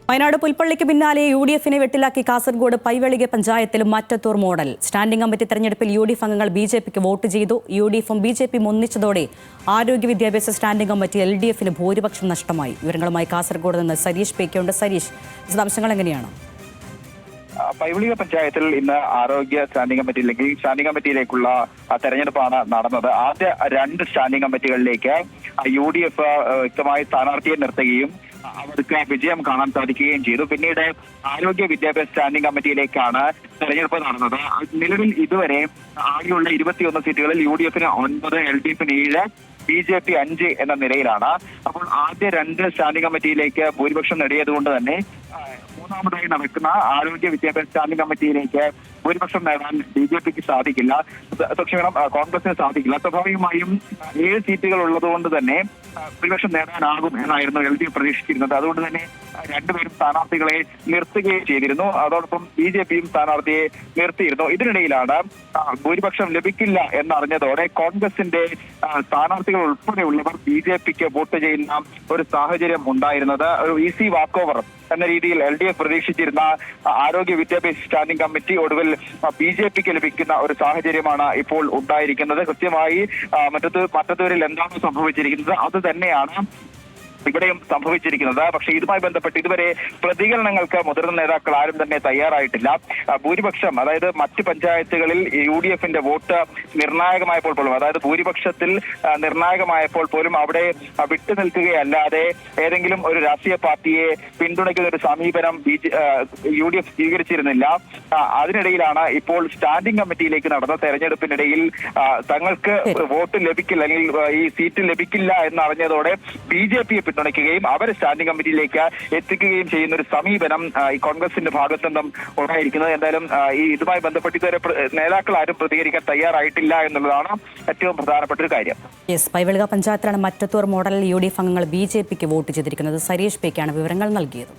വയനാട് പുൽപ്പള്ളിക്ക് പിന്നാലെ യു.ഡി.എഫിനെ വെട്ടിലാക്കി കാസർഗോഡ് പൈവെളിക പഞ്ചായത്തിലും Mattathur model. Standing committee തെരഞ്ഞെടുപ്പിൽ യു.ഡി.എഫ് അംഗങ്ങൾ ബി.ജെ.പിക്ക് വോട്ട് ചെയ്തു. യു.ഡി.എഫും ബി.ജെ.പിയും ഒന്നിച്ചതോടെ ആരോഗ്യ വിദ്യാഭ്യാസ സ്റ്റാൻഡിംഗ് കമ്മിറ്റി എൽ.ഡി.എഫിന് ഭൂരിപക്ഷം നഷ്ടമായി. വിവരങ്ങളുമായി കാസർഗോഡ് നിന്ന് സരീഷ് പേക്കുണ്ട്. സരീഷ്, വിശദാംശങ്ങൾ എങ്ങനെയാണ്? പൈവളിക പഞ്ചായത്തിൽ ഇന്ന് ആരോഗ്യ സ്റ്റാൻഡിംഗ് കമ്മിറ്റി അല്ലെങ്കിൽ സ്റ്റാൻഡിംഗ് കമ്മിറ്റിയിലേക്കുള്ള തെരഞ്ഞെടുപ്പാണ് നടന്നത്. ആദ്യ രണ്ട് സ്റ്റാൻഡിംഗ് കമ്മിറ്റികളിലേക്ക് യു.ഡി.എഫ് വ്യക്തമായി സ്ഥാനാർത്ഥിയെ നിർത്തുകയും അവർക്ക് വിജയം കാണാൻ സാധിക്കുകയും ചെയ്തു. പിന്നീട് ആരോഗ്യ വിദ്യാഭ്യാസ സ്റ്റാൻഡിംഗ് കമ്മിറ്റിയിലേക്കാണ് തെരഞ്ഞെടുപ്പ് നടന്നത്. നിലവിൽ ഇതുവരെ ആകെയുള്ള 21 സീറ്റുകളിൽ യു.ഡി.എഫിന് 9, എൽ.ഡി.എഫിന് 7, ബി.ജെ.പി 5 എന്ന നിലയിലാണ്. അപ്പോൾ ആദ്യ രണ്ട് സ്റ്റാൻഡിംഗ് കമ്മിറ്റിയിലേക്ക് ഭൂരിപക്ഷം നേടിയതുകൊണ്ട് തന്നെ മൂന്നാമതായി നടക്കുന്ന ആരോഗ്യ വിദ്യാഭ്യാസ സ്റ്റാൻഡിംഗ് കമ്മിറ്റിയിലേക്ക് ഭൂരിപക്ഷം നേടാൻ ബി.ജെ.പിക്ക് സാധിക്കില്ല, കോൺഗ്രസിന് സാധിക്കില്ല. സ്വാഭാവികമായും 7 സീറ്റുകൾ ഉള്ളതുകൊണ്ട് തന്നെ ഭൂരിപക്ഷം നേടാനാകും എന്നായിരുന്നു എൽ.ഡി.എഫ് പ്രതീക്ഷിച്ചിരുന്നത്. അതുകൊണ്ട് തന്നെ രണ്ടുപേരും സ്ഥാനാർത്ഥികളെ നിർത്തുകയും ചെയ്തിരുന്നു. അതോടൊപ്പം ബി.ജെ.പിയും സ്ഥാനാർത്ഥിയെ നിർത്തിയിരുന്നു. ഇതിനിടയിലാണ് ഭൂരിപക്ഷം ലഭിക്കില്ല എന്നറിഞ്ഞതോടെ കോൺഗ്രസിന്റെ സ്ഥാനാർത്ഥികൾ ഉൾപ്പെടെയുള്ളവർ ബി.ജെ.പിക്ക് വോട്ട് ചെയ്യുന്ന ഒരു സാഹചര്യം ഉണ്ടായിരുന്നത്. ഒരു ഈസി വാക്ക് ഓവർ എന്ന രീതിയിൽ എൽ.ഡി.എഫ് പ്രതീക്ഷിച്ചിരുന്ന ആരോഗ്യ വിദ്യാഭ്യാസ സ്റ്റാൻഡിംഗ് കമ്മിറ്റി ഒടുവിൽ ബി.ജെ.പിക്ക് ലഭിക്കുന്ന ഒരു സാഹചര്യമാണ് ഇപ്പോൾ ഉണ്ടായിരിക്കുന്നത്. കൃത്യമായി മറ്റത്തൂരിൽ എന്താണ് സംഭവിച്ചിരിക്കുന്നത് അത് തന്നെയാണ് ഇവിടെയും സംഭവിച്ചിരിക്കുന്നത്. പക്ഷേ ഇതുമായി ബന്ധപ്പെട്ട് ഇതുവരെ പ്രതികരണങ്ങൾക്ക് മുതിർന്ന നേതാക്കൾ ആരും തന്നെ തയ്യാറായിട്ടില്ല. ഭൂരിപക്ഷം, അതായത് മറ്റ് പഞ്ചായത്തുകളിൽ യു.ഡി.എഫിന്റെ വോട്ട് നിർണായകമായപ്പോൾ പോലും, അതായത് ഭൂരിപക്ഷത്തിൽ നിർണായകമായപ്പോൾ പോലും അവിടെ വിട്ടുനിൽക്കുകയല്ലാതെ ഏതെങ്കിലും ഒരു രാഷ്ട്രീയ പാർട്ടിയെ പിന്തുണയ്ക്കുന്ന ഒരു സമീപനം യു.ഡി.എഫ് സ്വീകരിച്ചിരുന്നില്ല. അതിനിടയിലാണ് ഇപ്പോൾ സ്റ്റാൻഡിംഗ് കമ്മിറ്റിയിലേക്ക് നടന്ന തെരഞ്ഞെടുപ്പിനിടയിൽ തങ്ങൾക്ക് വോട്ട് ലഭിക്കില്ല അല്ലെങ്കിൽ ഈ സീറ്റ് ലഭിക്കില്ല എന്നറിഞ്ഞതോടെ ബി.ജെ.പിയെ പിന്തുണയ്ക്കുകയും അവരെ സ്റ്റാൻഡിംഗ് കമ്മിറ്റിയിലേക്ക് എത്തിക്കുകയും ചെയ്യുന്ന ഒരു സമീപനം ഈ കോൺഗ്രസിന്റെ ഭാഗത്തുനിന്നും ഉണ്ടായിരിക്കുന്നത്. എന്തായാലും ഇതുമായി ബന്ധപ്പെട്ട് ഇതുവരെ നേതാക്കൾ ആരും പ്രതികരിക്കാൻ തയ്യാറായിട്ടില്ല എന്നുള്ളതാണ് ഏറ്റവും പ്രധാനപ്പെട്ട ഒരു കാര്യം. പൈവെളിക പഞ്ചായത്തിലാണ് മറ്റത്തൂർ മോഡൽ യു.ഡി.എഫ് അംഗങ്ങൾ ബി.ജെ.പിക്ക് വോട്ട് ചെയ്തിരിക്കുന്നത്. സരീഷ് പേക്കാണ് വിവരങ്ങൾ നൽകിയത്.